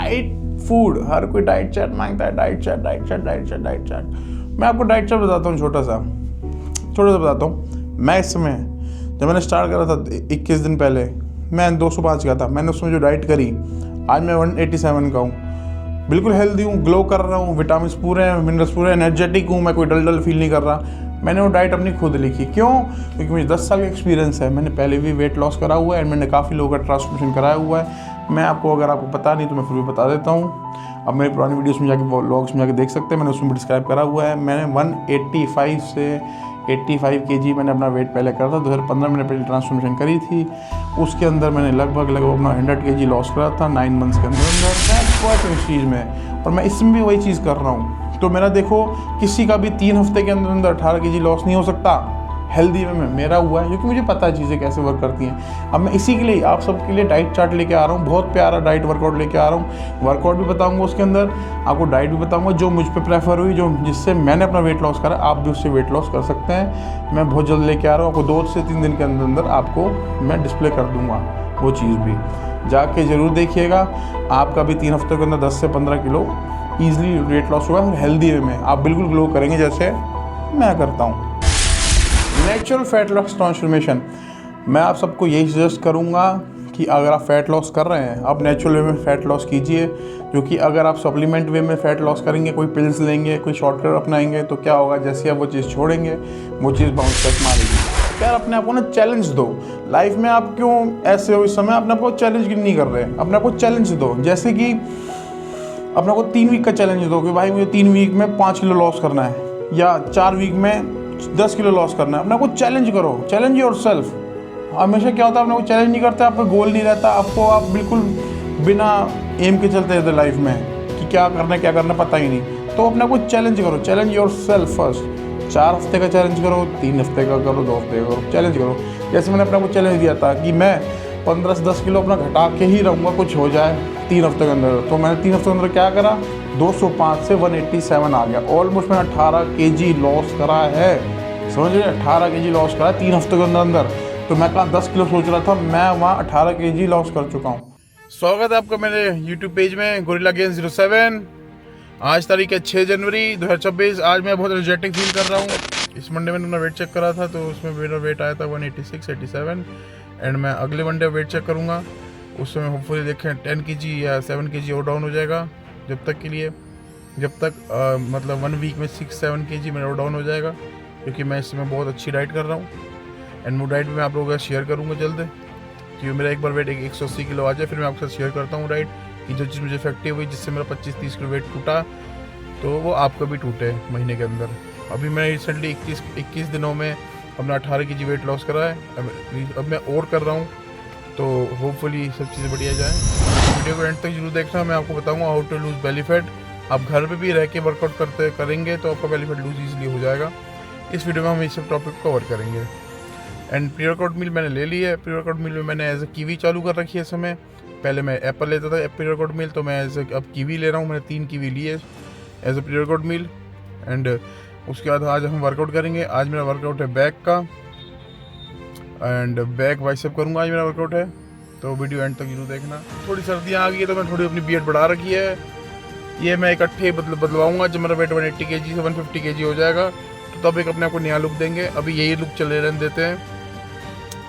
Diet food, हर कोई diet chart मांगता है, डाइट चार्ट। मैं आपको डाइट चार्ट बताता हूँ, छोटा सा बताता हूँ। मैं इस समय जब मैंने स्टार्ट करा था 21 दिन पहले, मैं 205 का था। मैंने उसमें जो डाइट करी, आज मैं 187 का हूँ। बिल्कुल हेल्दी हूँ, ग्लो कर रहा हूँ, विटामिन पूरे हैं, मिनरल्स पूरे, एनर्जेटिक हूँ, मैं कोई डल फील नहीं कर रहा। मैंने वो डाइट अपनी खुद लिखी। क्यों? क्योंकि मुझे 10 साल का एक्सपीरियंस है। मैंने पहले भी वेट लॉस करा हुआ है एंड मैंने काफ़ी लोगों का ट्रांसफॉर्मेशन कराया हुआ है। मैं आपको, अगर आपको पता नहीं तो मैं फिर भी बता देता हूँ। अब मेरी पुरानी वीडियोस में जाके, व्लॉग्स में जाके देख सकते हैं, मैंने उसमें भी डिस्क्राइब करा हुआ है। मैंने 185 से 85 kg मैंने अपना वेट पहले करा था। 2015 मैंने पहले ट्रांसफॉर्मेशन करी थी। उसके अंदर मैंने लगभग अपना 100 kg लॉस करा था 9 मंथ्स के अंदर इस चीज़ में, और मैं इसमें भी वही चीज़ कर रहा हूँ। तो मेरा देखो, किसी का भी 3 हफ्ते के अंदर 18 kg लॉस नहीं हो सकता हेल्दी वे में। मेरा हुआ है क्योंकि मुझे पता है चीज़ें कैसे वर्क करती हैं। अब मैं इसी के लिए आप सबके लिए डाइट चार्ट लेके आ रहा हूँ, बहुत प्यारा डाइट वर्कआउट लेके आ रहा हूँ। वर्कआउट भी बताऊँगा उसके अंदर, आपको डाइट भी बताऊँगा जो मुझ पर प्रेफर हुई, जो जिससे मैंने अपना वेट लॉस करा। आप भी उससे वेट लॉस कर सकते हैं। मैं बहुत जल्द लेके आ रहा हूँ, आपको 2 से 3 दिन के अंदर आपको मैं डिस्प्ले कर दूँगा वो चीज़ भी। जाके ज़रूर देखिएगा, आपका भी 3 हफ्ते के अंदर 10 से 15 किलो ईजिली वेट लॉस होगा हेल्दी वे में। आप बिल्कुल ग्लो करेंगे जैसे मैं करता हूँ। नेचुरल फैट लॉस ट्रांसफॉर्मेशन, मैं आप सबको यही सजेस्ट करूँगा कि अगर आप फैट लॉस कर रहे हैं, आप नेचुरल वे में फैट लॉस कीजिए। क्योंकि अगर आप सप्लीमेंट वे में फैट लॉस करेंगे, कोई पिल्स लेंगे, कोई शॉर्टकट अपनाएंगे, तो क्या होगा, जैसे आप वो चीज़ छोड़ेंगे वो चीज़ बाउंस बैक मारेगी। यार अपने आप को ना चैलेंज दो। लाइफ में आप क्यों ऐसे हो इस समय, अपने आप को चैलेंज नहीं कर रहे हैं, अपने आप को चैलेंज दो। जैसे कि अपने को 3 वीक का चैलेंज दो कि भाई मुझे 3 वीक में 5 किलो लॉस करना है, या 4 वीक में 10 किलो लॉस करना है। अपने को चैलेंज करो, चैलेंज योरसेल्फ। हमेशा क्या होता है, अपने को चैलेंज नहीं करते, आपका गोल नहीं रहता, आप बिल्कुल बिना एम के चलते रहते लाइफ में कि क्या करना पता ही नहीं। तो अपने को चैलेंज करो, चैलेंज योरसेल्फ फर्स्ट। 4 हफ्ते का चैलेंज करो, 3 हफ्ते का करो, 2 हफ्ते का करो, चैलेंज करो। जैसे मैंने अपने को चैलेंज दिया था कि मैं 15 से 10 किलो अपना घटा के ही रहूँगा, कुछ हो जाए 3 हफ्ते के अंदर। तो मैंने 3 हफ्ते के अंदर क्या करा, 205 से 187 आ गया। ऑलमोस्ट मैंने 18 kg लॉस करा है, समझ रहे, 18 kg लॉस करा 3 हफ्ते के अंदर। तो मैं कहाँ 10 किलो सोच रहा था, मैं वहाँ 18 kg लॉस कर चुका हूँ। स्वागत है आपका मेरे YouTube पेज में, गोरिल्ला गेम्स 07। आज तारीख है 6 जनवरी 2026। आज मैं बहुत एनर्जेटिक फील कर रहा हूँ। इस मंडे मैंने अपना वेट चेक करा था, तो उसमें मेरा वेट आया था 186-87 एंड मैं अगले मंडे वेट चेक करूँगा, उस समय होपफुली देखें 10 kg या 7 kg और डाउन हो जाएगा। जब तक मतलब 1 वीक में 6-7 kg मेरा डाउन हो जाएगा, क्योंकि मैं इस समय बहुत अच्छी डाइट कर रहा हूँ। एंड वो डाइट भी मैं आप लोगों का शेयर करूँगा जल्द, क्योंकि मेरा एक बार वेट 180 किलो आ जाए, फिर मैं आपके साथ शेयर करता हूँ डाइट कि जो चीज़ मुझे इफेक्टिव हुई, जिससे मेरा 25-30 किलो वेट टूटा, तो वो आपका भी टूटे महीने के अंदर। अभी मैं रिसेंटली 21 दिनों में अपना 18 kg वेट लॉस करा है। अब मैं और कर रहा हूँ, तो होपफुली सब चीज़ें बढ़िया जाएँ। वीडियो को एंड तक जरूर देखना, मैं आपको बताऊँगा how to lose belly fat. आप घर पे भी रह के वर्कआउट करेंगे तो आपका बेली फैट लूज ईजिली हो जाएगा। इस वीडियो में हम इस सब टॉपिक कवर करेंगे। एंड प्री वर्कआउट मील मैंने ले ली है। प्री वर्कआउट मील में मैंने एज ए कीवी चालू कर रखी है इस समय। पहले मैं एप्पल लेता था प्री वर्कआउट मील, तो मैं अब कीवी ले रहा हूँ। मैंने 3 कीवी ली है as a pre workout meal. And उसके बाद आज हम वर्कआउट करेंगे। आज मेरा वर्कआउट है बैक का, एंड बैक बाइसेप करूँगा आज मेरा वर्कआउट है, तो वीडियो एंड तक जरूर देखना। थोड़ी सर्दियाँ आ गई है तो मैं थोड़ी अपनी बीएड बढ़ा रखी है। ये मैं इकट्ठे बदलवाऊँगा जब मेरा वेट 180 kg से 150 kg हो जाएगा, तो तब एक अपने आप को नया लुक देंगे। अभी यही लुक चले रहने देते हैं।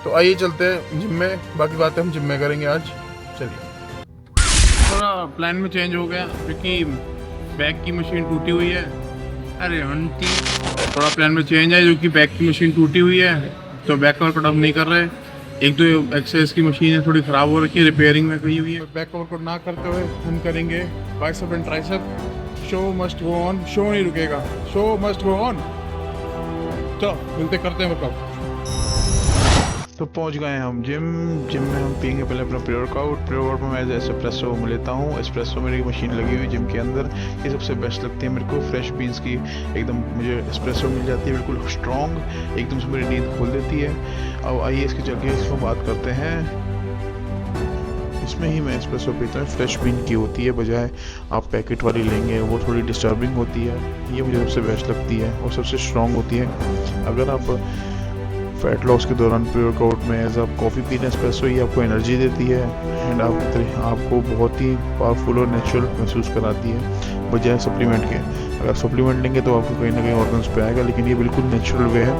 तो आइए चलते हैं जिम में, बाकी बातें हम जिम में करेंगे आज। चलिए। थोड़ा प्लान में चेंज हो गया क्योंकि बैक की मशीन टूटी हुई है। अरे आंटी, थोड़ा प्लान में चेंज है, जो कि बैक की मशीन टूटी हुई है, तो बैक वर्कआउट हम नहीं कर रहे। 1-2 एक्सरसाइज की मशीन है थोड़ी ख़राब हो रखी है, रिपेयरिंग में गई हुई है। बैक वर्कआउट ना करते हुए हम करेंगे bicep and tricep. Show must go on, show नहीं रुकेगा, शो मस्ट गो ऑन। चलो मिलते करते हैं वर्कआउट। तो पहुंच गए हैं हम जिम में हम पियेंगे पहले अपना प्री वर्कआउट में मैं एस्प्रेसो लेता हूँ। एस्प्रेसो मेरी मशीन लगी हुई जिम के अंदर, ये सबसे बेस्ट लगती है मेरे को। फ्रेश बीन्स की एकदम मुझे एस्प्रेसो मिल जाती है, बिल्कुल स्ट्रॉन्ग, एकदम से मेरी नींद खोल देती है। अब आइए इसके चल के इसमें बात करते हैं। इसमें ही मैं एस्प्रेसो पीता हूँ, फ्रेश बीन की होती है, बजाय आप पैकेट वाली लेंगे वो थोड़ी डिस्टर्बिंग होती है। ये मुझे सबसे बेस्ट लगती है और सबसे स्ट्रॉन्ग होती है। अगर आप फैट लॉस के दौरान प्री-वर्कआउट में एज आप कॉफ़ी पीने एस्प्रेसो ये आपको एनर्जी देती है एंड आपको बहुत ही पावरफुल और नेचुरल महसूस कराती है बजाय सप्लीमेंट के। अगर सप्लीमेंट लेंगे तो आपको कहीं ना कहीं ऑर्गन्स पे आएगा, लेकिन ये बिल्कुल नेचुरल वे है।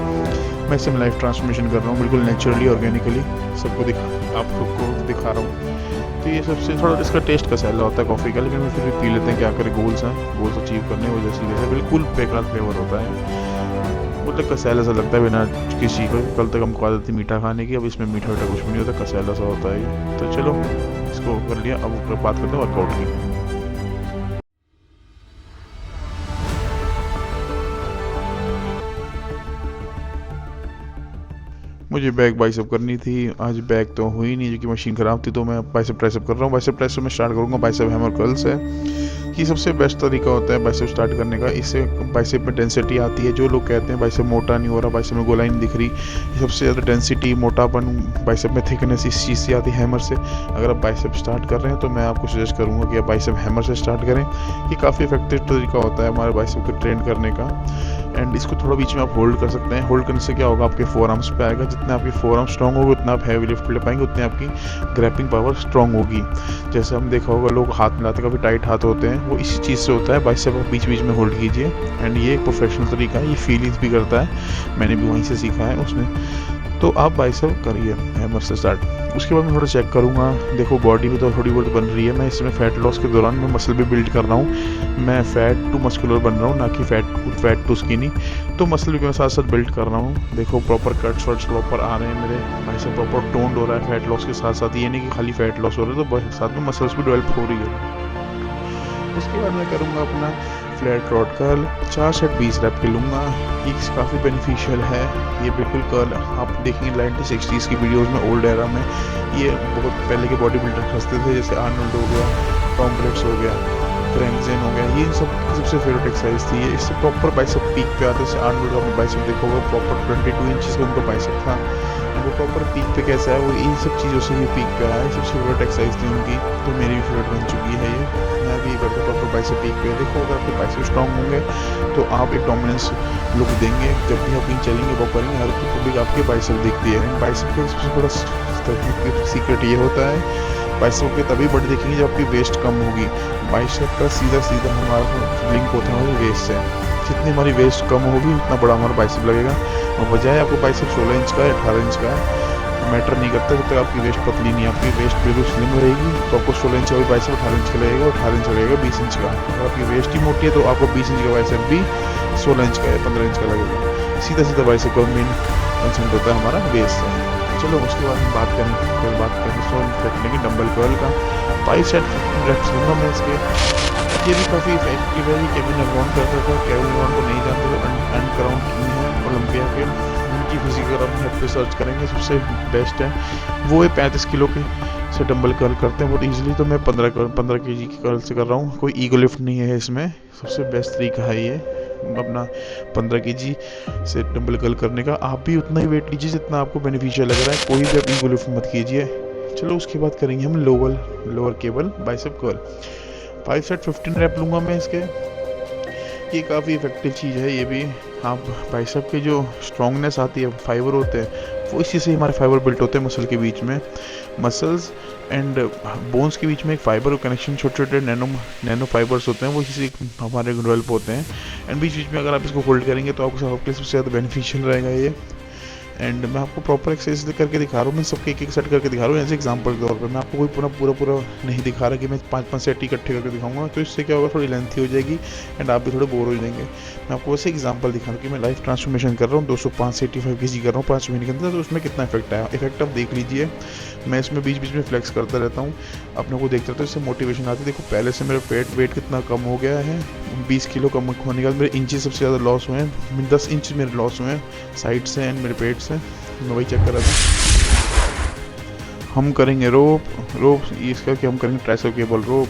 मैं इससे लाइफ ट्रांसफॉर्मेशन कर रहा हूँ बिल्कुल नेचुरली ऑर्गेनिकली, सबको आप सबको दिखा रहा हूँ। तो ये सबसे थोड़ा इसका टेस्ट कसैला होता है कॉफ़ी का, लेकिन मैं फिर भी पी लेते हैं, क्या करें, गोल्स अचीव करने वजह से वैसे बिल्कुल बेकार फ्लेवर होता है, मतलब कसैला सा लगता है बिना किसी को। कल तक हमको आदत थी मीठा खाने की, अब इसमें मीठा वीठा कुछ भी नहीं होता, कसैला सा होता है ये। तो चलो इसको कर लिया, अब बात करते हैं वर्कआउट की। मुझे बैक बाइसेप करनी थी, आज बैक तो हुई नहीं क्योंकि मशीन ख़राब थी, तो मैं बाइसेप ट्राइसेप कर रहा हूँ। बाइसेप ट्राइसेप में स्टार्ट करूँगा बाइसेप हैमर कर्ल से। ये सबसे बेस्ट तरीका होता है बाइसेप स्टार्ट करने का, इससे बाइसेप में डेंसिटी आती है। जो लोग कहते हैं बाइसेप मोटा नहीं हो रहा, बाइसेप में गोलाई नहीं दिख रही, ये सबसे ज़्यादा डेंसिटी, मोटापन बाइसेप में थिकनेस इस चीज़ से आती है, हैमर से। अगर आप बाइसेप स्टार्ट कर रहे हैं तो मैं आपको सजेस्ट करूँगा कि आप बाइसेप हैमर से स्टार्ट करें। ये काफ़ी इफेक्टिव तरीका होता है हमारे बाइसेप को ट्रेन करने का। एंड इसको थोड़ा बीच में आप होल्ड कर सकते हैं। होल्ड करने से क्या होगा, आपके फोर आर्म्स पे आएगा। जितने आपकी फोर आर्म स्ट्रॉन्ग होगी उतना आप हैवी लिफ्ट ले पाएंगे, उतनी आपकी ग्रैपिंग पावर स्ट्रॉन्ग होगी। जैसे हम देखा होगा लोग हाथ मिलाते काफ़ी टाइट हाथ होते हैं, वो इसी चीज़ से होता है। बाइसेप आप बीच बीच में होल्ड कीजिए एंड ये एक प्रोफेशनल तरीका है, ये फीलिंग्स भी करता है, मैंने भी वहीं से सीखा है उसने। तो आप बाइसेप करिए हैमर से स्टार्ट। उसके बाद मैं थोड़ा चेक करूँगा, देखो बॉडी में तो थोड़ी बहुत बन रही है। मैं इसमें फैट लॉस के दौरान मैं मसल भी बिल्ड कर रहा हूँ, मैं फैट टू मस्कुलर बन रहा हूँ, ना कि फैट टू स्किनी। तो मसल भी मैं साथ साथ बिल्ड कर रहा हूँ। देखो प्रॉपर कट्स वर्ट्स प्रॉपर आ रहे हैं मेरे, बाइसेप प्रॉपर टोन्ड हो रहा है फैट लॉस के साथ साथ। ये नहीं कि खाली फैट लॉस हो रहा है, तो साथ में मसल्स भी डेवलप हो रही है। उसके बाद मैं करूँगा अपना flat rod curl, 4 set 20 rep के लूँगा। ये काफ़ी बेनिफिशियल है, ये बिल्कुल कर्ल आप देखेंगे 1960s की वीडियोस में, ओल्ड एरा में ये बहुत पहले के बॉडी बिल्डर हंसते थे, जैसे आर्नोल्ड हो गया, टॉम ब्रेट्स हो गया, फ्रैंकजेन हो गया, ये सबसे फेवरेट एक्सरसाइज थी ये। इससे प्रॉपर बाइसेप पीक पे आते हैं। आर्नोल्ड का बाइसेप देखो होगा, प्रॉपर 22 इंचेस का उनका बाइसेप था, वो प्रॉपर पीक पे कैसा है, वो इन सब चीज़ों से ये पीक पे आया है। सबसे फेवरेट एक्सरसाइज थी उनकी, तो मेरी भी फेवरेट बन चुकी है ये। मैं भी करता हूँ प्रॉपर बाइसेप पीक पे। देखो अगर आपके बाइसेप स्ट्रॉन्ग होंगे तो आप एक डोमिनेंस लुक देंगे, जब भी आप कहीं चलेंगे वॉक करेंगे हर पब्लिक आपके बाइसेप दिखती है। बाइसेप का सबसे बड़ा सीक्रेट ये होता है, बाइसेप के तभी बड़े दिखेंगे जब आपकी वेस्ट कम होगी। बाइसेप का सीधा हमारा लिंक होता है वेस्ट से, जितनी हमारी वेस्ट कम होगी उतना बड़ा हमारा बाइसेप लगेगा। और बजाय आपको बाइसेप 16 इंच का या 18 इंच का है, मैटर नहीं करता जब तक आपकी वेस्ट पतली नहीं, आपकी वेस्ट बिल्कुल स्लिम रहेगी तो आपको 16 इंच का भी बाइसेप 18 इंच का लगेगा, 18 इंच का लगेगा 20 इंच का। अगर आपकी वेस्ट ही मोटी है तो आपको 20 इंच का बाइसेप भी 16 इंच का या 15 इंच का लगेगा। सीधा बाइसेप का मेन कंसेप्ट होता है हमारा वेस्ट से। चलो उसके बाद हम बात करें की डंबल कर्ल का। 5 सेट 15 रेप्स लूँगा मैं इसके। ये भी काफ़ी इफेक्टिव है, ये केविन लेब्रॉन करता था। केविन लेब्रॉन को नहीं जानते तो अनक्राउंड किंग है ओलंपिया के, उनकी फिजिकल आप नेट पे सर्च करेंगे सबसे बेस्ट है वो। 35 किलो के से डंबल कर्ल करते हैं बहुत ईजिली, तो मैं 15 केजी की कर्ल से कर रहा हूँ। कोई ईगो लिफ्ट नहीं है इसमें, सबसे बेस्ट तरीका है ये अपना 15 केजी से डंबल कर्ल करने का। आप भी उतना ही वेट लीजिए जितना आपको बेनिफिशियल लग रहा है, कोई भी आप ईगो लिफ्ट मत कीजिए। चलो उसके बाद करेंगे हम lower cable bicep curl. 5 set 15 rep लूँगा मैं इसके। ये काफ़ी इफेक्टिव चीज़ है ये भी। आप बाइसेप के जो स्ट्रॉन्गनेस आती है, फाइबर होते हैं, वो इसी से हमारे फाइबर बिल्ट होते हैं मसल के बीच में। मसल्स एंड बोन्स के बीच में एक फाइबर कनेक्शन, छोटे छोटे नैनो फाइबर्स होते हैं, वो इसी से हमारे डेवलप होते हैं। एंड बीच बीच में अगर आप इसको होल्ड करेंगे तो आपको सबसे ज़्यादा बेनिफिशियल रहेगा ये। एंड मैं आपको प्रॉपर एक्सरसाइज करके दिखा रहा हूँ, मैं सबके एक सेट करके दिखा रहा हूँ एज एग्जांपल के तौर पर। मैं आपको कोई पूरा नहीं दिखा रहा कि मैं 5 सेट इकट्ठे करके दिखाऊंगा, तो इससे क्या होगा, थोड़ी लेंथी हो जाएगी एंड आप भी थोड़े बोर हो जाएंगे। मैं आपको वैसे एग्जांपल दिखा रहा हूँ कि मैं लाइफ ट्रांसफॉर्मेशन कर रहा हूँ, 205 से 85 केजी कर रहा हूँ 5 महीने के अंदर, तो उसमें कितना इफेक्ट आया। इफेक्ट आप देख लीजिए, मैं इसमें बीच बीच में फ्लेक्स करता रहता हूँ, अपने को देखता रहता हूँ, इससे मोटिवेशन आती है। देखो पहले से मेरा वेट कितना कम हो गया है, 20 किलो कम होने के बाद मेरे इंचेस सबसे ज़्यादा लॉस हुए हैं, 10 इंच मेरे लॉस हुए हैं साइड से एंड मेरे पेट से। मैं वही चेक कर रहा था। हम करेंगे रोप इसका कि हम करेंगे ट्राइसेप केबल रोप।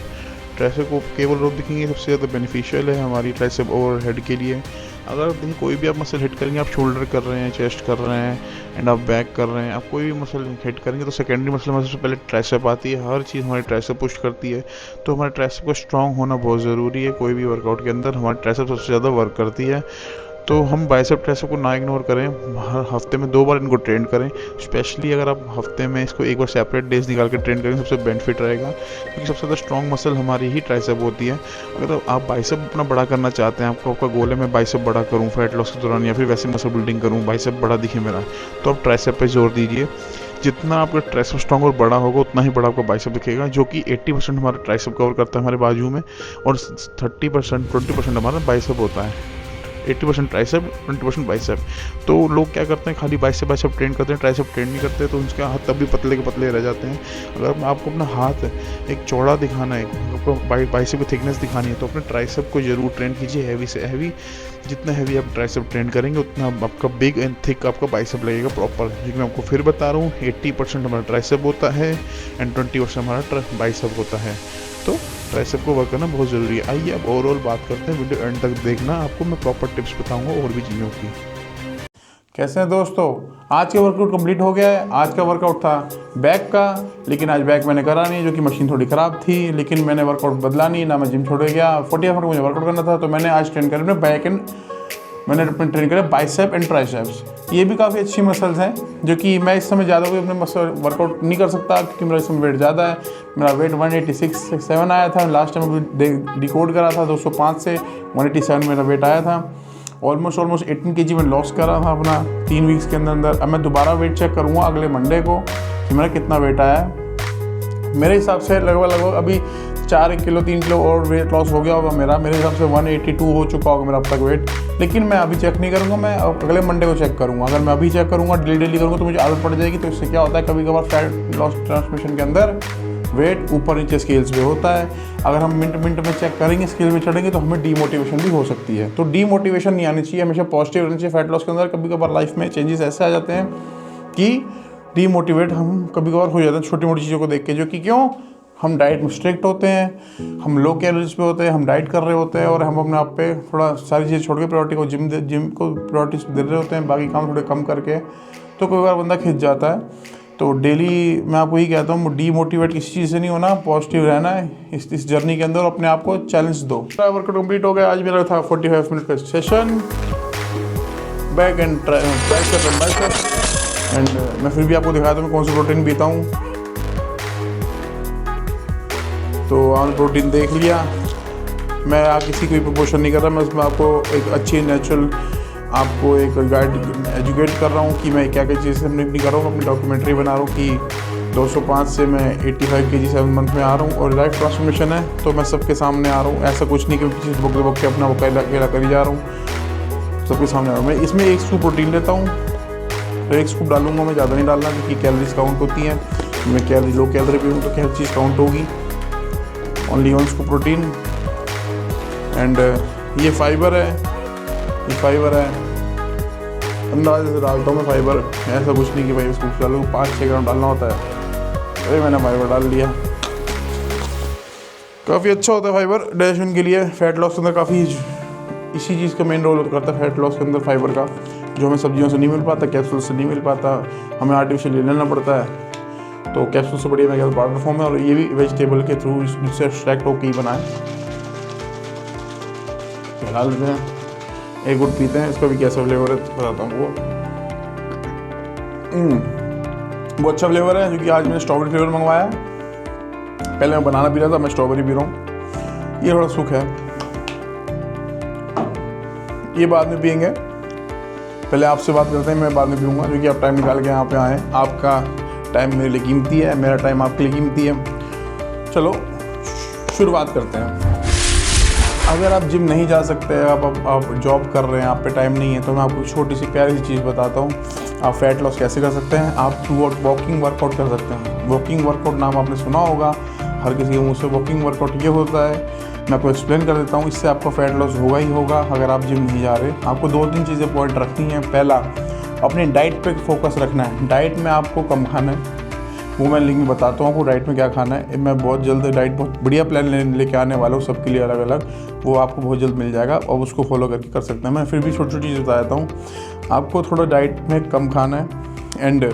ट्राइसेप केबल रोप देखेंगे सबसे ज़्यादा बेनिफिशियल है हमारी ट्राइसेप ओवर हेड के लिए। अगर देखिए कोई भी आप मसल हिट करेंगे, आप शोल्डर कर रहे हैं, चेस्ट कर रहे हैं एंड आप बैक कर रहे हैं, आप कोई भी मसल हिट करेंगे तो सेकेंडरी मसल में सबसे पहले ट्राइसेप आती है। हर चीज़ हमारी ट्राइसेप पुश करती है, तो हमारे ट्राइसेप को स्ट्रॉन्ग होना बहुत ज़रूरी है। कोई भी वर्कआउट के अंदर हमारी ट्राइसेप सबसे ज़्यादा वर्क करती है। तो हम बाइसेप ट्राइसेप को ना इग्नोर करें, हर हफ्ते में 2 बार इनको ट्रेन करें। स्पेशली अगर आप हफ्ते में इसको एक बार सेपरेट डेज निकाल के ट्रेन करें सबसे बेनिफिट रहेगा, क्योंकि सबसे ज़्यादा स्ट्रॉन्ग मसल हमारी ही ट्राइसेप होती है। अगर आप बाइसेप अपना बड़ा करना चाहते हैं, आपका गोल है मैं बाइसेप बड़ा करूँ फैट लॉस के दौरान, या फिर वैसे मसल बिल्डिंग करूँ, बाइसेप बड़ा दिखे मेरा, तो आप ट्राइसेप पे जोर दीजिए। जितना आपका ट्राइसेप स्ट्रॉन्ग और बड़ा होगा उतना ही बड़ा आपका बाइसेप दिखेगा, जो कि 80% हमारा ट्राइसेप कवर करता है हमारे बाजू में, और 20% हमारा बाइसेप होता है। 80% ट्राइसेप, 20% बाइसेप। तो लोग क्या करते हैं, खाली बाइसेप ट्रेन करते हैं, ट्राइसेप ट्रेन नहीं करते, तो उनके हाथ तब भी पतले के पतले रह जाते हैं। अगर आपको अपना हाथ एक चौड़ा दिखाना है, आपको बाइसेप की थिकनेस दिखानी है, तो अपने ट्राइसेप को जरूर ट्रेन कीजिए हैवी से हैवी। जितना हैवी आप ट्राइसेप ट्रेन करेंगे उतना आपका बिग एंड थिक आपका बाइसेप लगेगा प्रॉपर। लेकिन मैं आपको फिर बता रहा हूँ 80% हमारा ट्राइसेप होता है एंड 20% हमारा बाइसेप होता है। तो ट्राइसेप को वर्क करना बहुत ज़रूरी है। आइए अब ओवरऑल बात करते हैं, वीडियो एंड तक देखना, आपको मैं प्रॉपर टिप्स बताऊंगा और भी चीज़ों की। कैसे हैं दोस्तों, आज का वर्कआउट कंप्लीट हो गया है। आज का वर्कआउट था बैक का, लेकिन आज बैक मैंने करा नहीं, जो कि मशीन थोड़ी ख़राब थी। लेकिन मैंने वर्कआउट बदला नहीं, ना मैं जिम छोड़ गया। 40 मिनट मुझे वर्कआउट करना था, तो मैंने आज ट्रेन करा बैक एंड मैंने अपने ट्रेन करे बाइसेप एंड ट्राइसेप्स। ये भी काफ़ी अच्छी मसल्स हैं, जो कि मैं इस समय ज़्यादा कोई अपने मसल वर्कआउट नहीं कर सकता, क्योंकि मेरा इस समय वेट ज़्यादा है। मेरा वेट 186-7 आया था। लास्ट टाइम अभी रिकॉर्ड करा था 205 से 187 मेरा वेट आया था। ऑलमोस्ट 18 kg में लॉस करा था अपना 3 वीक्स के अंदर। अब मैं दोबारा वेट चेक करूँगा अगले मंडे को कि मेरा कितना वेट आया है। मेरे हिसाब से लगभग अभी 4 किलो 3 किलो और वेट लॉस हो गया होगा मेरे हिसाब से 182 हो चुका होगा मेरा अब तक वेट। लेकिन मैं अभी चेक नहीं करूँगा, मैं अगले मंडे को चेक करूँगा। अगर मैं अभी चेक करूँगा, डेली करूँगा, तो मुझे आदत पड़ जाएगी। तो इससे क्या होता है, कभी कभार फैट लॉस ट्रांसमिशन के अंदर वेट ऊपर नीचे स्केल्स पे होता है। अगर हम मिनट में चेक करेंगे, स्केल में चढ़ेंगे, तो हमें डीमोटिवेशन भी हो सकती है। तो डीमोटिवेशन नहीं आनी चाहिए, हमेशा पॉजिटिव रहना चाहिए फैट लॉस के अंदर। कभी कभार लाइफ में चेंजेस ऐसे आ जाते हैं कि डीमोटिवेट हम कभी कभार हो जाते हैं छोटी मोटी चीज़ों को देख के, जो कि क्यों, हम डाइट में स्ट्रिक्ट होते हैं, हम लो कैलोरीज पे होते हैं, हम डाइट कर रहे होते हैं, और हम अपने आप पे थोड़ा सारी चीज़ छोड़ के प्रायोरिटी को जिम को प्रायोरिटी दे रहे होते हैं, बाकी काम थोड़े कम करके। तो कोई बार बंदा खिंच जाता है। तो डेली मैं आपको यही कहता हूँ, डीमोटिवेट किसी चीज़ से नहीं होना, पॉजिटिव रहना है इस जर्नी के अंदर, अपने आप को चैलेंज दो। वर्कआउट कंप्लीट हो गया। आज मेरा था 45 मिनट का session, back and tricep and bicep. And मैं फिर भी आपको दिखाता हूँ कौन सा प्रोटीन पीता हूँ। तो आपने प्रोटीन देख लिया। मैं किसी कोई प्रमोशन नहीं कर रहा, मैं उसमें आपको एक अच्छी नेचुरल आपको एक गाइड एजुकेट कर रहा हूँ कि मैं क्या क्या चीज़ें नहीं कर रहा हूँ। अपनी डॉक्यूमेंट्री बना रहा हूँ कि 205 से मैं 85 kg 7 मंथ में आ रहा हूँ, और लाइफ ट्रांसफॉर्मेशन है, तो मैं सबके सामने आ रहा हूँ। ऐसा कुछ नहीं कि मैं किसी बुक के अपना अकेला करी जा रहा हूँ, सबके सामने आ रहा हूँ। मैं इसमें 1 स्कूप प्रोटीन लेता हूँ, तो 1 स्कूप डालूंगा, मैं ज़्यादा नहीं डालना, क्योंकि कैलोरीज काउंट होती हैं। मैं लो कैलोरी भी हूँ, तो क्या चीज़ काउंट होगी। Only 1 scoop protein. एंड ये फाइबर है, अंदाजे से डालता हूँ मैं फाइबर। ऐसा कुछ नहीं कि भाई स्कूप डालूँ, 5-6 ग्राम डालना होता है। अरे मैंने फाइबर डाल लिया। काफ़ी अच्छा होता है फाइबर डाइजेशन के लिए, फैट लॉस के अंदर काफ़ी इसी चीज़ का मेन रोल करता है फैट लॉस के अंदर, फाइबर का, जो हमें सब्जियों से नहीं मिल पाता, कैप्सूल से नहीं मिल पाता, हमें आर्टिफिशियल लेना पड़ता है। तो कैप्सूल से बढ़िया मेरे पाउडर फॉर्म है, और ये भी वेजिटेबल के थ्रू इससे एक्सट्रैक्ट होकर ही बना है। डाल देते हैं, एक गुट पीते हैं। इसका भी कैसा फ्लेवर है बताता हूँ वो। बहुत अच्छा फ्लेवर है, क्योंकि आज मैंने स्ट्रॉबेरी फ्लेवर मंगवाया। पहले मैं बनाना पी रहा था, मैं स्ट्रॉबेरी पी रहा हूँ। ये थोड़ा सूख है, ये बाद में पियेंगे। पहले आपसे बात करते हैं, मैं बाद में पीऊँगा, क्योंकि आप टाइम निकाल के यहाँ पे आए। आपका टाइम मेरे लिए कीमती है, मेरा टाइम आपके लिए कीमती है। चलो शुरुआत करते हैं। अगर आप जिम नहीं जा सकते, आप जॉब कर रहे हैं, आप पे टाइम नहीं है, तो मैं आपको छोटी सी प्यारी सी चीज़ बताता हूँ। आप फैट लॉस कैसे कर सकते हैं। आप थ्रू आउट वॉकिंग वर्कआउट कर सकते हैं। वॉकिंग वर्कआउट नाम आपने सुना होगा, हर किसी के मुँह से। वॉकिंग वर्कआउट ये होता है, मैं आपको एक्सप्लेन कर देता हूँ। इससे आपका फैट लॉस होगा ही होगा अगर आप जिम नहीं जा रहे। आपको 2-3 चीज़ें पॉइंट रखनी है। पहला, अपनी डाइट पे फोकस रखना है। डाइट में आपको कम खाना है, वो मैं लिंक में बताता हूँ आपको डाइट में क्या खाना है। मैं बहुत जल्द डाइट बहुत बढ़िया प्लान लेके आने वाला हूँ सबके लिए अलग अलग, वो आपको बहुत जल्द मिल जाएगा, और उसको फॉलो करके कर सकते हैं। मैं फिर भी छोटी छोटी चीज़ बता देता हूँ। आपको थोड़ा डाइट में कम खाना है, एंड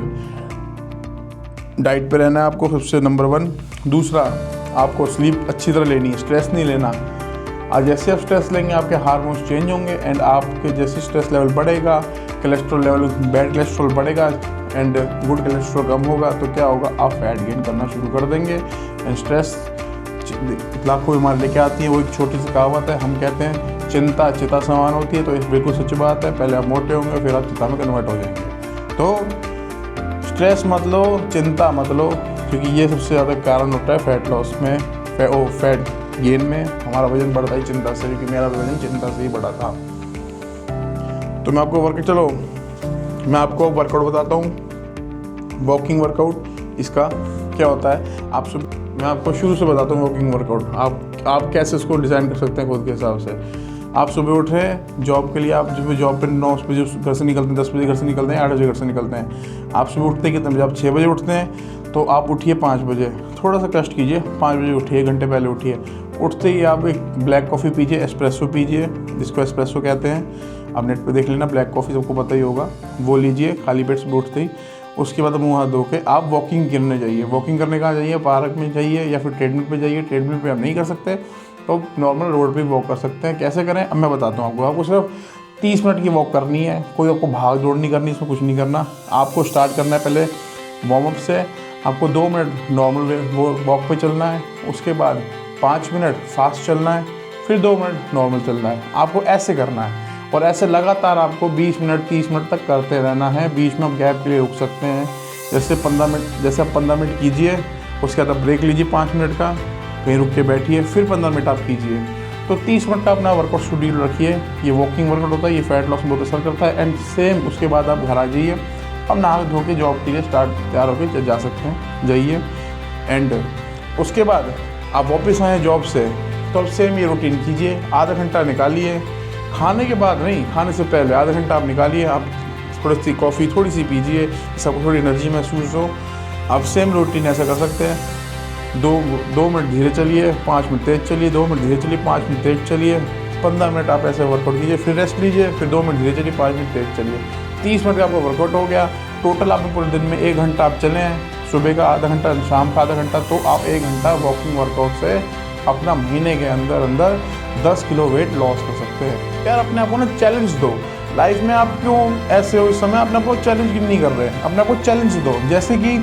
डाइट पे रहना है आपको, सबसे नंबर 1। दूसरा, आपको स्लीप अच्छी तरह लेनी है, स्ट्रेस नहीं लेना। आज जैसे आप स्ट्रेस लेंगे आपके हार्मोन्स चेंज होंगे एंड आपके जैसे स्ट्रेस लेवल बढ़ेगा, कोलेस्ट्रॉल लेवल, बैड कोलेस्ट्रॉल बढ़ेगा एंड गुड कोलेस्ट्रॉल कम होगा, तो क्या होगा, आप फैट गेन करना शुरू कर देंगे। एंड स्ट्रेस लाखों बीमारी लेके आती है। वो एक छोटी सी कहावत है, हम कहते हैं चिंता चिता समान होती है, तो इस बिल्कुल सच बात है। पहले आप मोटे होंगे फिर आप चिता में कन्वर्ट हो जाएंगे। तो स्ट्रेस मत लो, चिंता मत लो, क्योंकि ये सबसे ज़्यादा कारण होता है फैट लॉस में, फैट गेन में। हमारा वजन बढ़ता ही चिंता से, क्योंकि मेरा वजन चिंता से ही बढ़ा था। तो मैं आपको वर्कआउट बताता हूँ, वॉकिंग वर्कआउट। इसका क्या होता है, मैं आपको शुरू से बताता हूँ वॉकिंग वर्कआउट। आप कैसे इसको डिज़ाइन कर सकते हैं खुद के हिसाब से। आप सुबह उठे जॉब के लिए, आप जब जॉब पे 9 बजे घर से निकलते हैं, 10 बजे घर से निकलते हैं, 8 बजे घर से निकलते हैं। आप सुबह उठते कितने बजे, आप 6 बजे उठते हैं, तो आप उठिए 5 बजे। थोड़ा सा कष्ट कीजिए, 5 बजे उठिए, 1 घंटे पहले उठिए। उठते ही आप एक ब्लैक कॉफ़ी पीजिए, एस्प्रेसो पीजिए, जिसको एस्प्रेसो कहते हैं। आप नेट पे देख लेना, ब्लैक कॉफ़ी सबको पता ही होगा, वो लीजिए खाली पेट सुबह उठते ही। उसके बाद मुँह हाथ धो के आप वॉकिंग करने जाइए। वॉकिंग करने कहाँ जाइए, पार्क में जाइए या फिर ट्रेडमिल पे जाइए। ट्रेडमिल पे आप नहीं कर सकते तो नॉर्मल रोड पे वॉक कर सकते हैं। कैसे करें अब मैं बताता हूँ आपको सिर्फ 30 मिनट की वॉक करनी है, कोई आपको भाग दौड़ नहीं करनी, इसमें कुछ नहीं करना। आपको स्टार्ट करना है पहले वार्म अप से। आपको 2 मिनट नॉर्मल वॉक पे चलना है, उसके बाद 5 मिनट फास्ट चलना है, फिर 2 मिनट नॉर्मल चलना है। आपको ऐसे करना है और ऐसे लगातार आपको 20 मिनट 30 मिनट तक करते रहना है। बीच में आप गैप के लिए रुक सकते हैं, जैसे 15 मिनट, जैसे आप 15 मिनट कीजिए, उसके बाद आप ब्रेक लीजिए 5 मिनट का, कहीं रुक के बैठिए, फिर 15 मिनट आप कीजिए। तो 30 मिनट का अपना वर्कआउट शेड्यूल रखिए। ये वॉकिंग वर्कआउट होता है, ये फैट लॉस में बहुत असर करता है। एंड सेम उसके बाद आप घर आ जाइए, अब नहा धो के जॉब के लिए तैयार होकर जा सकते हैं, जाइए। एंड उसके बाद आप वापस आएँ जॉब से, तो अब सेम ये रूटीन कीजिए। आधा घंटा निकालिए, खाने के बाद नहीं, खाने से पहले आधा घंटा आप निकालिए। आप थोड़ी सी कॉफ़ी थोड़ी सी पीजिए, सबको थोड़ी एनर्जी महसूस हो। आप सेम रूटीन ऐसा कर सकते हैं। 2 मिनट धीरे चलिए, 5 मिनट तेज़ चलिए, 2 मिनट धीरे चलिए, 5 मिनट तेज़ चलिए, 15 मिनट आप ऐसे वर्कआउट कीजिए, फिर रेस्ट लीजिए, फिर 2 मिनट धीरे चलिए, 5 मिनट तेज़ चलिए। 30 मिनट का आपका वर्कआउट हो गया। टोटल आपको पूरे दिन में 1 घंटा आप चलें, सुबह का आधा घंटा, शाम का आधा घंटा, तो आप 1 घंटा वॉकिंग वर्कआउट से अपना महीने के अंदर 10 किलो वेट लॉस कर सकते हैं। यार अपने आप को ना चैलेंज दो। लाइफ में आप क्यों ऐसे हो इस समय, अपने आप को चैलेंज नहीं कर रहे हैं, अपने आप को चैलेंज दो। जैसे कि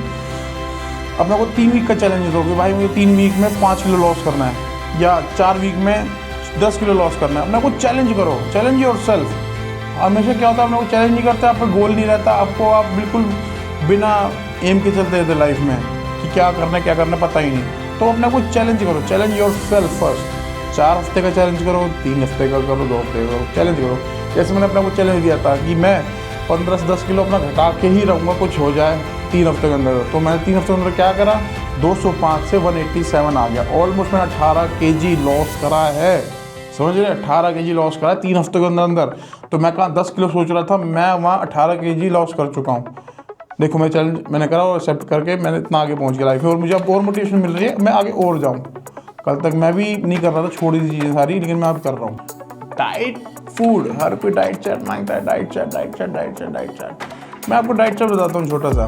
अपने को 3 वीक का चैलेंज दो कि भाई मुझे 3 वीक में 5 किलो लॉस करना है, या 4 वीक में 10 किलो लॉस करना है। अपने को चैलेंज करो, चैलेंज योरसेल्फ। हमेशा क्या होता है, अपने को चैलेंज नहीं करते, आपका गोल नहीं रहता, आपको आप बिल्कुल बिना एम के चलते रहते लाइफ में कि क्या करना पता ही नहीं। तो अपने को चैलेंज करो, चैलेंज योरसेल्फ फर्स्ट। 4 हफ्ते का चैलेंज करो, 3 हफ्ते का करो, 2 हफ्ते का करो, चैलेंज करो। जैसे मैंने अपने को चैलेंज दिया था कि मैं 15 से 10 किलो अपना घटा के ही रहूँगा, कुछ हो जाए 3 हफ्ते के अंदर। तो मैंने 3 हफ्ते के अंदर क्या करा, 205 से 187 आ गया। ऑलमोस्ट मैंने 18 kg लॉस करा है, समझ रहे, 18 kg लॉस करा है 3 हफ्ते के अंदर। तो मैं कहाँ 10 किलो सोच रहा था, मैं वहाँ 18 kg लॉस कर चुका हूँ। देखो मैं चैलेंज मैंने करा और एक्सेप्ट करके मैंने इतना आगे पहुँच गया लाइफ में, और मुझे अब और मोटिवेशन मिल रही है, मैं आगे और जाऊँ। कल तक मैं भी नहीं कर रहा था, छोड़ दी चीज़ें सारी, लेकिन मैं अब कर रहा हूँ। डाइट फूड, हर कोई डाइट चार्ट मांगता है, डाइट चार्ट। मैं आपको डाइट चार्ट बताता हूँ, छोटा सा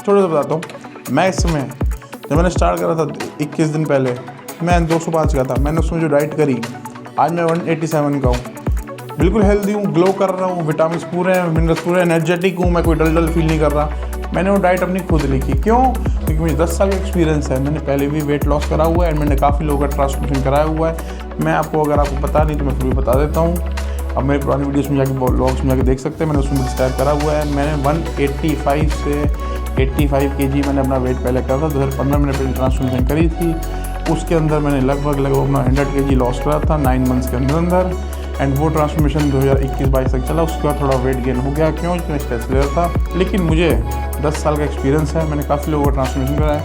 बताता हूँ। मैं इसमें जब मैंने स्टार्ट करा था 21 दिन पहले, मैं 205 का था। मैंने उसमें जो डाइट करी, आज मैं 187 का हूँ। बिल्कुल हेल्दी हूँ, ग्लो कर रहा हूँ, विटामिन पूरे हैं, मिनरल्स पूरे, एनर्जेटिक हूँ, मैं कोई डल फील नहीं कर रहा। मैंने वो डाइट अपनी खुद लिखी। क्यों? क्योंकि मुझे 10 साल का एक्सपीरियंस है। मैंने पहले भी वेट लॉस करा हुआ है एंड मैंने काफ़ी लोगों का ट्रांसफॉर्मेशन कराया हुआ है। मैं आपको, अगर आपको पता नहीं तो मैं फिर भी बता देता हूँ। अब मेरे पुरानी वीडियोस में जाके, ब्लॉग्स में जाके देख सकते हैं, मैंने उसमें डिस्क्राइब करा हुआ है। मैंने 185 से 85 kg मैंने अपना वेट पहले करा था। 2015 में मैंने ट्रांसफॉर्मेशन करी थी। उसके अंदर मैंने लगभग अपना 100 kg लॉस करा था 9 मंथ्स के अंदर। एंड वो ट्रांसफॉर्मेशन 2021-22 तक चला। उसके बाद थोड़ा वेट गेन हो गया। क्यों? क्योंकि स्ट्रेस ले रहा था। लेकिन मुझे 10 साल का एक्सपीरियंस है, मैंने काफ़ी लोगों का ट्रांसफॉर्मेशन करा है,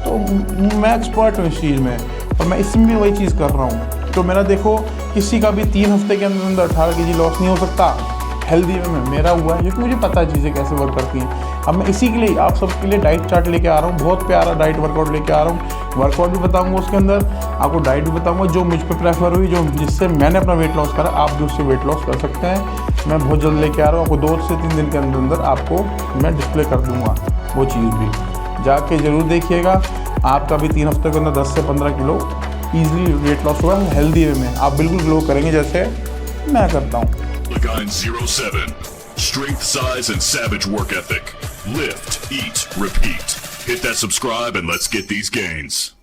तो मैं एक्सपर्ट हूँ इस चीज़ में, और मैं इसमें भी वही चीज़ कर रहा हूँ। तो मेरा देखो, किसी का भी 3 हफ्ते के अंदर 18 kg लॉस नहीं हो सकता हेल्दी में। मेरा हुआ है क्योंकि मुझे पता है चीज़ें कैसे वर्क करती हैं। अब मैं इसी के लिए आप सबके लिए डाइट चार्ट लेके आ रहा हूँ, बहुत प्यारा डाइट वर्कआउट लेके आ रहा हूँ। वर्कआउट भी बताऊँगा उसके अंदर, आपको डाइट भी बताऊँगा जो मुझ पर प्रेफर हुई, जो जिससे मैंने अपना वेट लॉस करा, आप भी उससे वेट लॉस कर सकते हैं। मैं बहुत जल्द लेके आ रहा हूँ, आपको 2 से 3 दिन के अंदर आपको मैं डिस्प्ले कर दूँगा वो चीज़ भी। जाके ज़रूर देखिएगा, आपका भी 3 हफ्ते के अंदर 10 से 15 किलो ईजिली वेट लॉस होगा हेल्दी वे में। आप बिल्कुल ग्लो करेंगे जैसे मैं करता हूँ। Guy 07. Strength, size, and savage work ethic. Lift, eat, repeat. Hit that subscribe and let's get these gains.